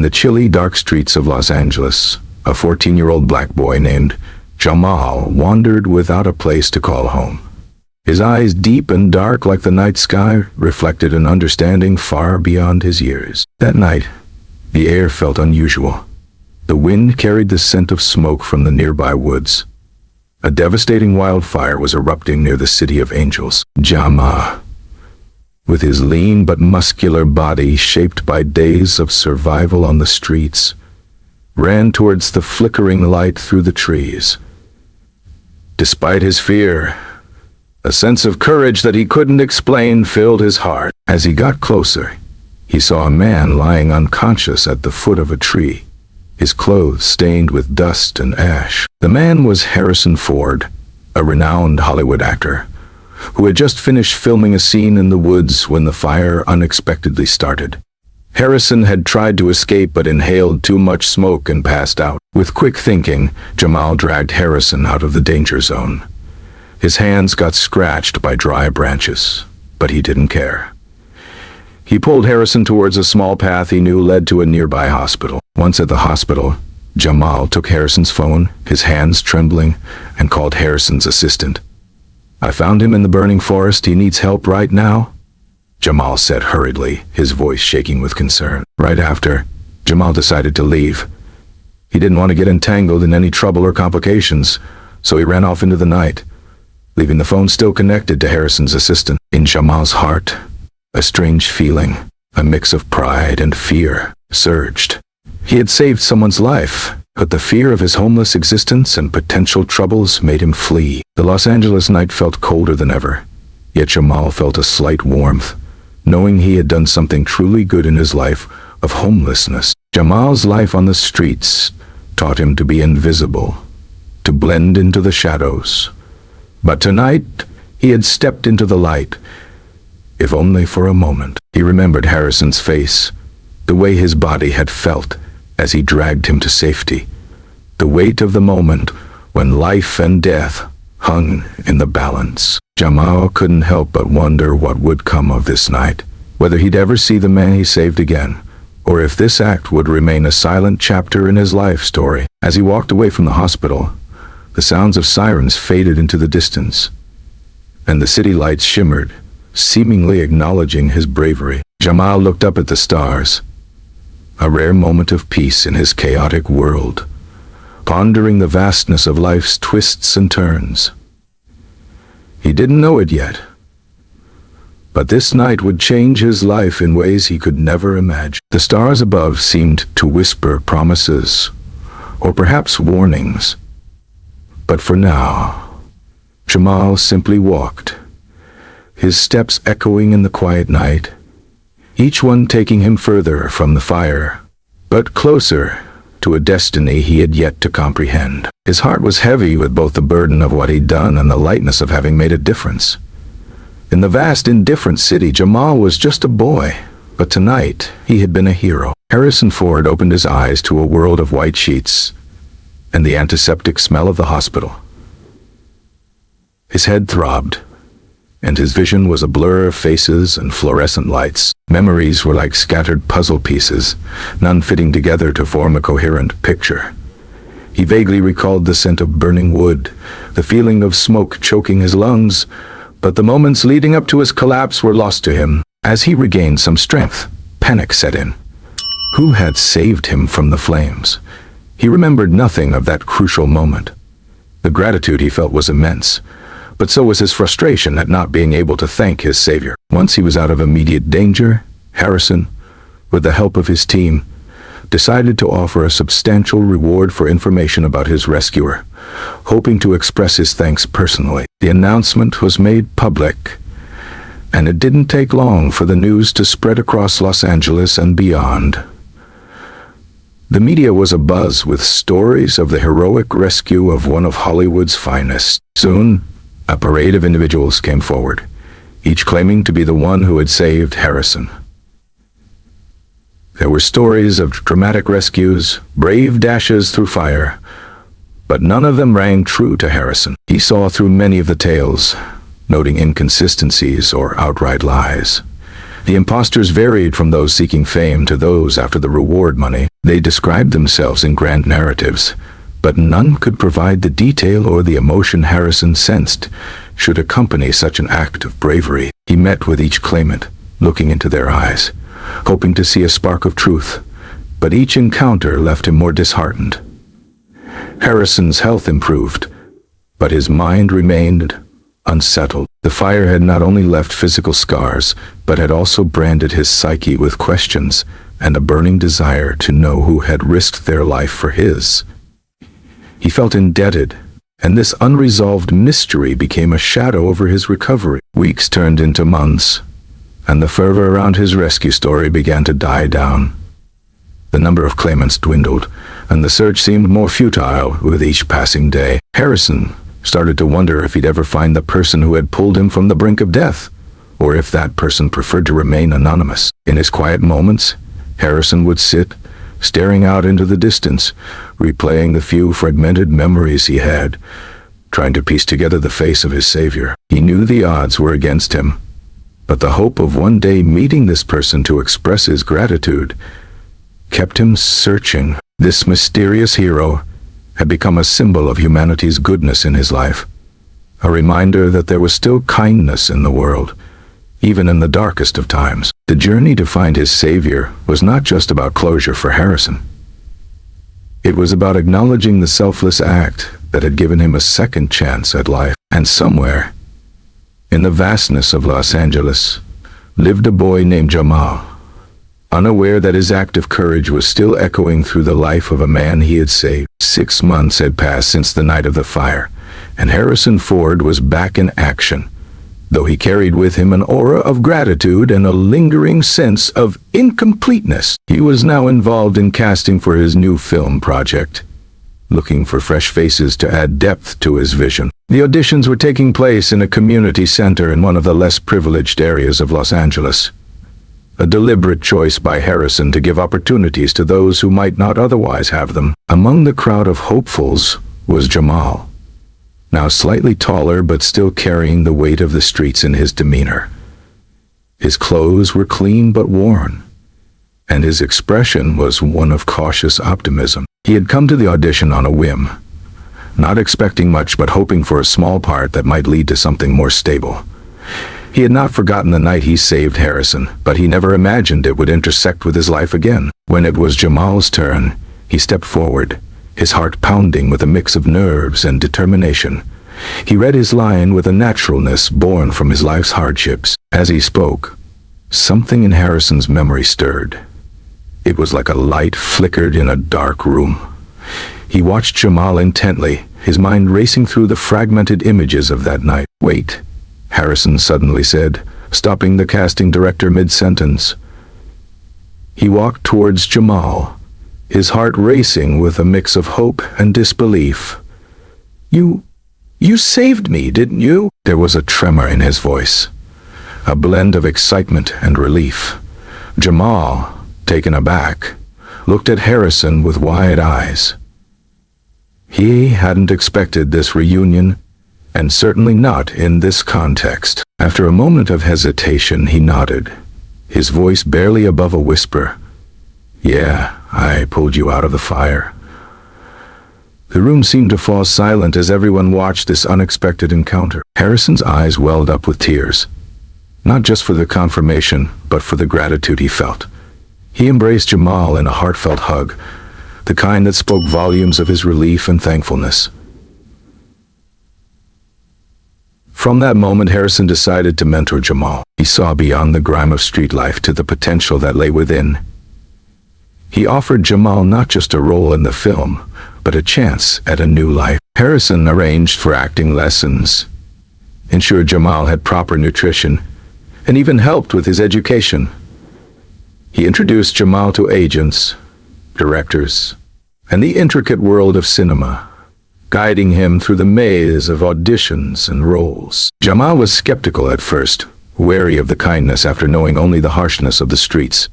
In the chilly, dark streets of Los Angeles, a 14-year-old black boy named Jamal wandered without a place to call home. His eyes, deep and dark like the night sky, reflected an understanding far beyond his years. That night, the air felt unusual. The wind carried the scent of smoke from the nearby woods. A devastating wildfire was erupting near the City of Angels. Jamal, with his lean but muscular body shaped by days of survival on the streets, ran towards the flickering light through the trees. Despite his fear, a sense of courage that he couldn't explain filled his heart. As he got closer, he saw a man lying unconscious at the foot of a tree, his clothes stained with dust and ash. The man was Harrison Ford, a renowned Hollywood actor, who had just finished filming a scene in the woods when the fire unexpectedly started. Harrison had tried to escape but inhaled too much smoke and passed out. With quick thinking, Jamal dragged Harrison out of the danger zone. His hands got scratched by dry branches, but he didn't care. He pulled Harrison towards a small path he knew led to a nearby hospital. Once at the hospital, Jamal took Harrison's phone, his hands trembling, and called Harrison's assistant. "I found him in the burning forest. He needs help right now," Jamal said hurriedly, his voice shaking with concern. Right after, Jamal decided to leave. He didn't want to get entangled in any trouble or complications, so he ran off into the night, leaving the phone still connected to Harrison's assistant. In Jamal's heart, a strange feeling, a mix of pride and fear, surged. He had saved someone's life, but the fear of his homeless existence and potential troubles made him flee. The Los Angeles night felt colder than ever, yet Jamal felt a slight warmth, knowing he had done something truly good in his life of homelessness. Jamal's life on the streets taught him to be invisible, to blend into the shadows. But tonight, he had stepped into the light, if only for a moment. He remembered Harrison's face, the way his body had felt as he dragged him to safety, the weight of the moment when life and death hung in the balance. Jamal couldn't help but wonder what would come of this night, whether he'd ever see the man he saved again, or if this act would remain a silent chapter in his life story. As he walked away from the hospital, the sounds of sirens faded into the distance, and the city lights shimmered, seemingly acknowledging his bravery. Jamal looked up at the stars, a rare moment of peace in his chaotic world, pondering the vastness of life's twists and turns. He didn't know it yet, but this night would change his life in ways he could never imagine. The stars above seemed to whisper promises, or perhaps warnings. But for now, Jamal simply walked, his steps echoing in the quiet night, each one taking him further from the fire, but closer to a destiny he had yet to comprehend. His heart was heavy with both the burden of what he'd done and the lightness of having made a difference. In the vast, indifferent city, Jamal was just a boy, but tonight he had been a hero. Harrison Ford opened his eyes to a world of white sheets and the antiseptic smell of the hospital. His head throbbed, and his vision was a blur of faces and fluorescent lights. Memories were like scattered puzzle pieces, none fitting together to form a coherent picture. He vaguely recalled the scent of burning wood, the feeling of smoke choking his lungs, but the moments leading up to his collapse were lost to him. As he regained some strength, panic set in. Who had saved him from the flames? He remembered nothing of that crucial moment. The gratitude he felt was immense, but so was his frustration at not being able to thank his savior. Once he was out of immediate danger, Harrison, with the help of his team, decided to offer a substantial reward for information about his rescuer, hoping to express his thanks personally. The announcement was made public, and it didn't take long for the news to spread across Los Angeles and beyond. The media was abuzz with stories of the heroic rescue of one of Hollywood's finest. Soon, a parade of individuals came forward, each claiming to be the one who had saved Harrison. There were stories of dramatic rescues, brave dashes through fire, but none of them rang true to Harrison. He saw through many of the tales, noting inconsistencies or outright lies. The impostors varied from those seeking fame to those after the reward money. They described themselves in grand narratives, but none could provide the detail or the emotion Harrison sensed should accompany such an act of bravery. He met with each claimant, looking into their eyes, hoping to see a spark of truth, but each encounter left him more disheartened. Harrison's health improved, but his mind remained unsettled. The fire had not only left physical scars, but had also branded his psyche with questions and a burning desire to know who had risked their life for his. He felt indebted, and this unresolved mystery became a shadow over his recovery. Weeks turned into months, and the fervor around his rescue story began to die down. The number of claimants dwindled, and the search seemed more futile with each passing day. Harrison started to wonder if he'd ever find the person who had pulled him from the brink of death, or if that person preferred to remain anonymous. In his quiet moments, Harrison would sit, staring out into the distance, replaying the few fragmented memories he had, trying to piece together the face of his savior. He knew the odds were against him, but the hope of one day meeting this person to express his gratitude kept him searching. This mysterious hero had become a symbol of humanity's goodness in his life, a reminder that there was still kindness in the world, even in the darkest of times. The journey to find his savior was not just about closure for Harrison. It was about acknowledging the selfless act that had given him a second chance at life. And somewhere, in the vastness of Los Angeles, lived a boy named Jamal, unaware that his act of courage was still echoing through the life of a man he had saved. 6 months had passed since the night of the fire, and Harrison Ford was back in action, though he carried with him an aura of gratitude and a lingering sense of incompleteness. He was now involved in casting for his new film project, looking for fresh faces to add depth to his vision. The auditions were taking place in a community center in one of the less privileged areas of Los Angeles, a deliberate choice by Harrison to give opportunities to those who might not otherwise have them. Among the crowd of hopefuls was Jamal, now slightly taller but still carrying the weight of the streets in his demeanor. His clothes were clean but worn, and his expression was one of cautious optimism. He had come to the audition on a whim, not expecting much but hoping for a small part that might lead to something more stable. He had not forgotten the night he saved Harrison, but he never imagined it would intersect with his life again. When it was Jamal's turn, he stepped forward, his heart pounding with a mix of nerves and determination. He read his line with a naturalness born from his life's hardships. As he spoke, something in Harrison's memory stirred. It was like a light flickered in a dark room. He watched Jamal intently, his mind racing through the fragmented images of that night. "Wait," Harrison suddenly said, stopping the casting director mid-sentence. He walked towards Jamal, his heart racing with a mix of hope and disbelief. You saved me, didn't you?" There was a tremor in his voice, a blend of excitement and relief. Jamal, taken aback, looked at Harrison with wide eyes. He hadn't expected this reunion, and certainly not in this context. After a moment of hesitation, he nodded, his voice barely above a whisper. "Yeah, I pulled you out of the fire." The room seemed to fall silent as everyone watched this unexpected encounter. Harrison's eyes welled up with tears, not just for the confirmation, but for the gratitude he felt. He embraced Jamal in a heartfelt hug, the kind that spoke volumes of his relief and thankfulness. From that moment, Harrison decided to mentor Jamal. He saw beyond the grime of street life to the potential that lay within. He offered Jamal not just a role in the film, but a chance at a new life. Harrison arranged for acting lessons, ensured Jamal had proper nutrition, and even helped with his education. He introduced Jamal to agents, directors, and the intricate world of cinema, guiding him through the maze of auditions and roles. Jamal was skeptical at first, wary of the kindness after knowing only the harshness of the streets.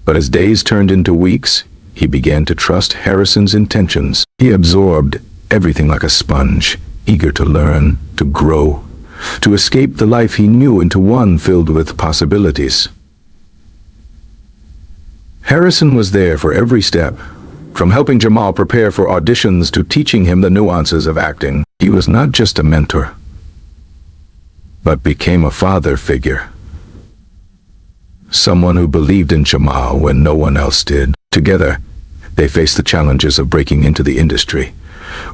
But as days turned into weeks, he began to trust Harrison's intentions. He absorbed everything like a sponge, eager to learn, to grow, to escape the life he knew into one filled with possibilities. Harrison was there for every step, from helping Jamal prepare for auditions to teaching him the nuances of acting. He was not just a mentor, but became a father figure. Someone who believed in Jamal when no one else did. Together, they faced the challenges of breaking into the industry,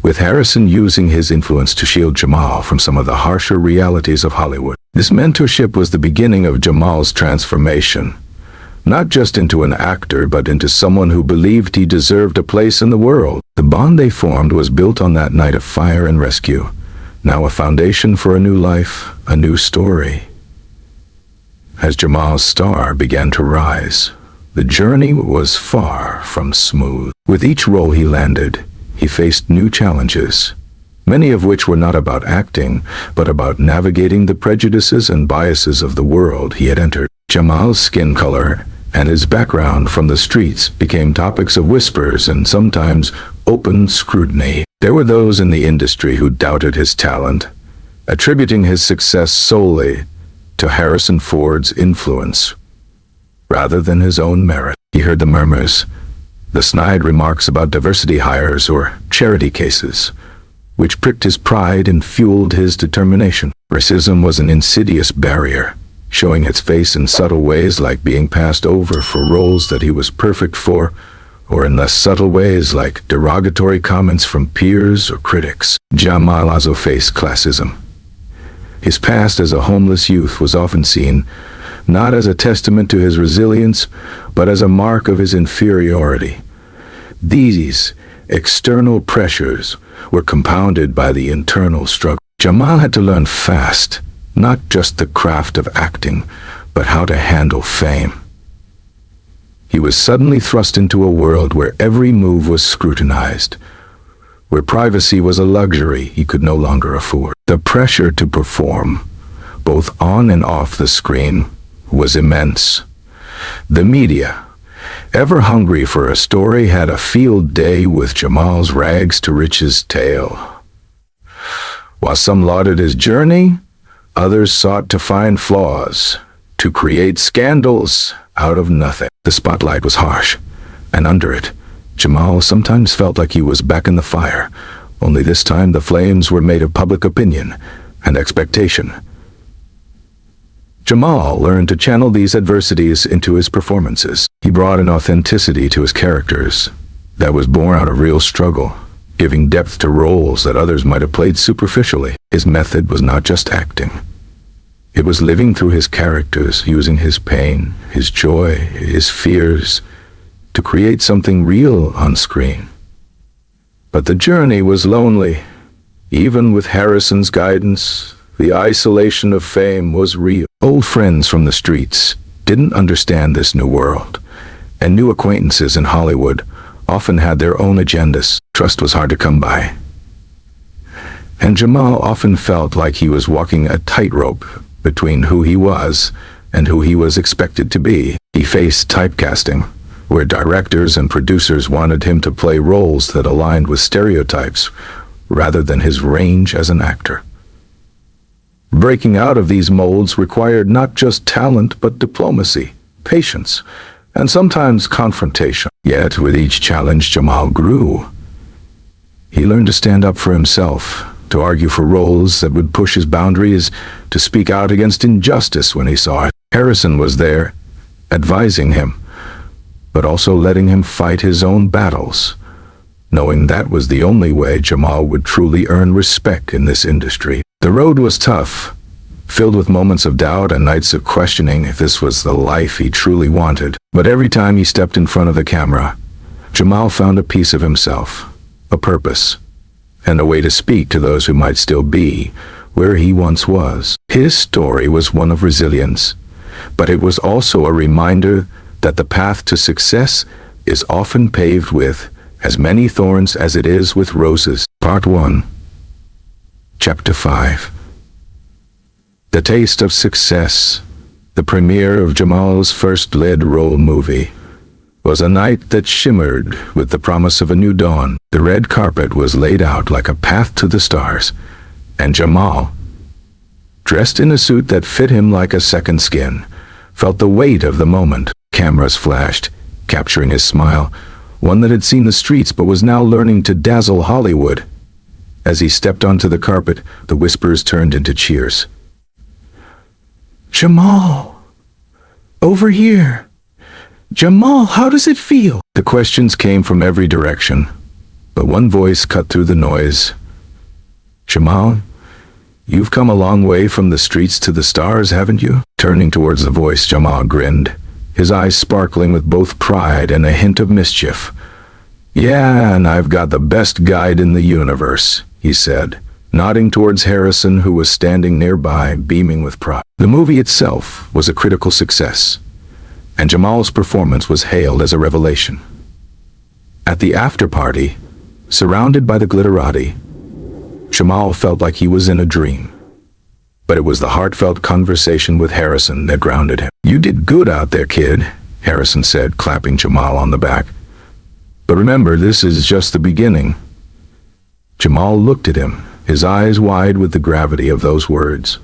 with Harrison using his influence to shield Jamal from some of the harsher realities of Hollywood. This mentorship was the beginning of Jamal's transformation, not just into an actor, but into someone who believed he deserved a place in the world. The bond they formed was built on that night of fire and rescue, now a foundation for a new life, a new story. As Jamal's star began to rise, the journey was far from smooth. With each role he landed, he faced new challenges, many of which were not about acting, but about navigating the prejudices and biases of the world he had entered. Jamal's skin color and his background from the streets became topics of whispers and sometimes open scrutiny. There were those in the industry who doubted his talent, attributing his success solely to Harrison Ford's influence, rather than his own merit. He heard the murmurs, the snide remarks about diversity hires or charity cases, which pricked his pride and fueled his determination. Racism was an insidious barrier, showing its face in subtle ways like being passed over for roles that he was perfect for, or in less subtle ways like derogatory comments from peers or critics. Jamal also faced classism. His past as a homeless youth was often seen not as a testament to his resilience, but as a mark of his inferiority. These external pressures were compounded by the internal struggle. Jamal had to learn fast, not just the craft of acting, but how to handle fame. He was suddenly thrust into a world where every move was scrutinized, where privacy was a luxury he could no longer afford. The pressure to perform, both on and off the screen, was immense. The media, ever hungry for a story, had a field day with Jamal's rags to riches tale. While some lauded his journey, others sought to find flaws, to create scandals out of nothing. The spotlight was harsh, and under it, Jamal sometimes felt like he was back in the fire, only this time the flames were made of public opinion and expectation. Jamal learned to channel these adversities into his performances. He brought an authenticity to his characters that was born out of real struggle, giving depth to roles that others might have played superficially. His method was not just acting. It was living through his characters, using his pain, his joy, his fears, to create something real on screen. But the journey was lonely. Even with Harrison's guidance, the isolation of fame was real. Old friends from the streets didn't understand this new world, and new acquaintances in Hollywood often had their own agendas. Trust was hard to come by, and Jamal often felt like he was walking a tightrope between who he was and who he was expected to be. He faced typecasting, where directors and producers wanted him to play roles that aligned with stereotypes rather than his range as an actor. Breaking out of these molds required not just talent but diplomacy, patience, and sometimes confrontation. Yet, with each challenge, Jamal grew. He learned to stand up for himself, to argue for roles that would push his boundaries, to speak out against injustice when he saw it. Harrison was there, advising him, but also letting him fight his own battles, knowing that was the only way Jamal would truly earn respect in this industry. The road was tough, filled with moments of doubt and nights of questioning if this was the life he truly wanted. But every time he stepped in front of the camera, Jamal found a piece of himself, a purpose, and a way to speak to those who might still be where he once was. His story was one of resilience, but it was also a reminder that the path to success is often paved with as many thorns as it is with roses. Part 1. Chapter 5. The Taste of Success, the premiere of Jamal's first lead role movie, was a night that shimmered with the promise of a new dawn. The red carpet was laid out like a path to the stars, and Jamal, dressed in a suit that fit him like a second skin, felt the weight of the moment. Cameras flashed, capturing his smile, one that had seen the streets but was now learning to dazzle Hollywood. As he stepped onto the carpet, the whispers turned into cheers. "Jamal! Over here! Jamal, how does it feel?" The questions came from every direction, but one voice cut through the noise. "Jamal, you've come a long way from the streets to the stars, haven't you?" Turning towards the voice, Jamal grinned, his eyes sparkling with both pride and a hint of mischief. "Yeah, and I've got the best guide in the universe," he said, nodding towards Harrison, who was standing nearby, beaming with pride. The movie itself was a critical success, and Jamal's performance was hailed as a revelation. At the after-party, surrounded by the glitterati, Jamal felt like he was in a dream. But it was the heartfelt conversation with Harrison that grounded him. "You did good out there, kid," Harrison said, clapping Jamal on the back. "But remember, this is just the beginning." Jamal looked at him, his eyes wide with the gravity of those words.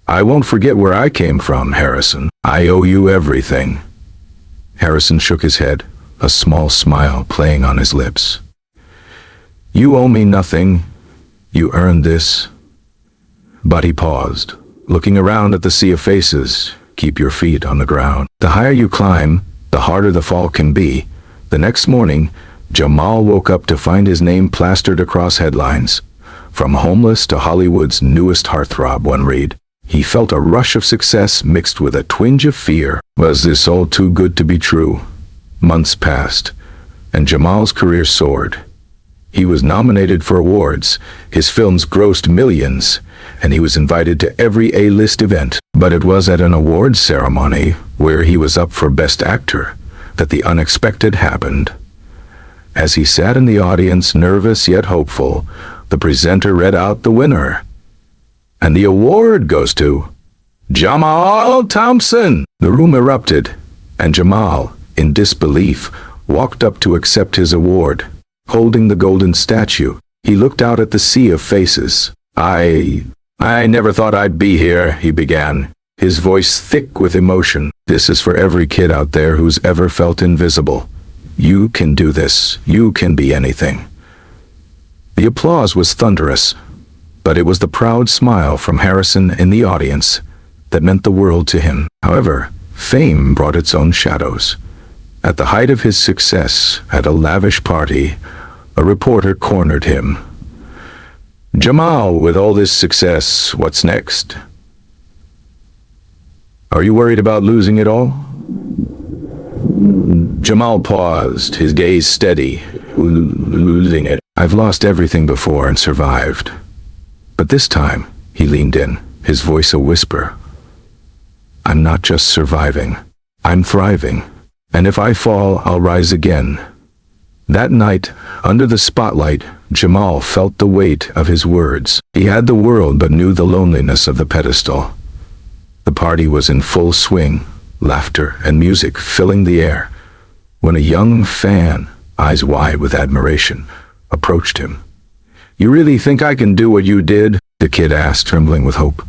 "I won't forget where I came from, Harrison. I owe you everything." Harrison shook his head, a small smile playing on his lips. "You owe me nothing. You earned this." But he paused, looking around at the sea of faces. "Keep your feet on the ground. The higher you climb, the harder the fall can be." The next morning, Jamal woke up to find his name plastered across headlines. "From homeless to Hollywood's newest heartthrob," one read. He felt a rush of success mixed with a twinge of fear. Was this all too good to be true? Months passed, and Jamal's career soared. He was nominated for awards, his films grossed millions, and he was invited to every A-list event. But it was at an awards ceremony, where he was up for Best Actor, that the unexpected happened. As he sat in the audience, nervous yet hopeful, the presenter read out the winner. "And the award goes to Jamal Thompson!" The room erupted, and Jamal, in disbelief, walked up to accept his award. Holding the golden statue, he looked out at the sea of faces. I never thought I'd be here," he began, his voice thick with emotion. "This is for every kid out there who's ever felt invisible. You can do this. You can be anything." The applause was thunderous, but it was the proud smile from Harrison in the audience that meant the world to him. However, fame brought its own shadows. At the height of his success, at a lavish party, a reporter cornered him. "Jamal, with all this success, what's next? Are you worried about losing it all?" Jamal paused, his gaze steady. "Losing it? I've lost everything before and survived. But this time," he leaned in, his voice a whisper, "I'm not just surviving. I'm thriving. And if I fall, I'll rise again." That night, under the spotlight, Jamal felt the weight of his words. He had the world but knew the loneliness of the pedestal. The party was in full swing, laughter and music filling the air, when a young fan, eyes wide with admiration, approached him. "You really think I can do what you did?" the kid asked, trembling with hope.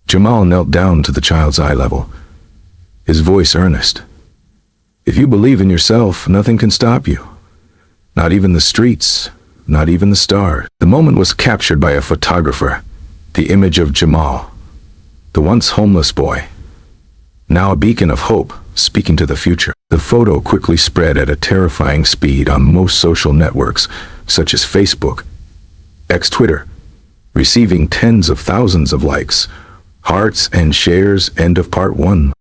Jamal knelt down to the child's eye level, his voice earnest. "If you believe in yourself, nothing can stop you. Not even the streets, not even the stars." The moment was captured by a photographer, the image of Jamal, the once homeless boy, now a beacon of hope, speaking to the future. The photo quickly spread at a terrifying speed on most social networks, such as Facebook, Twitter, receiving tens of thousands of likes, hearts, and shares. End of part 1.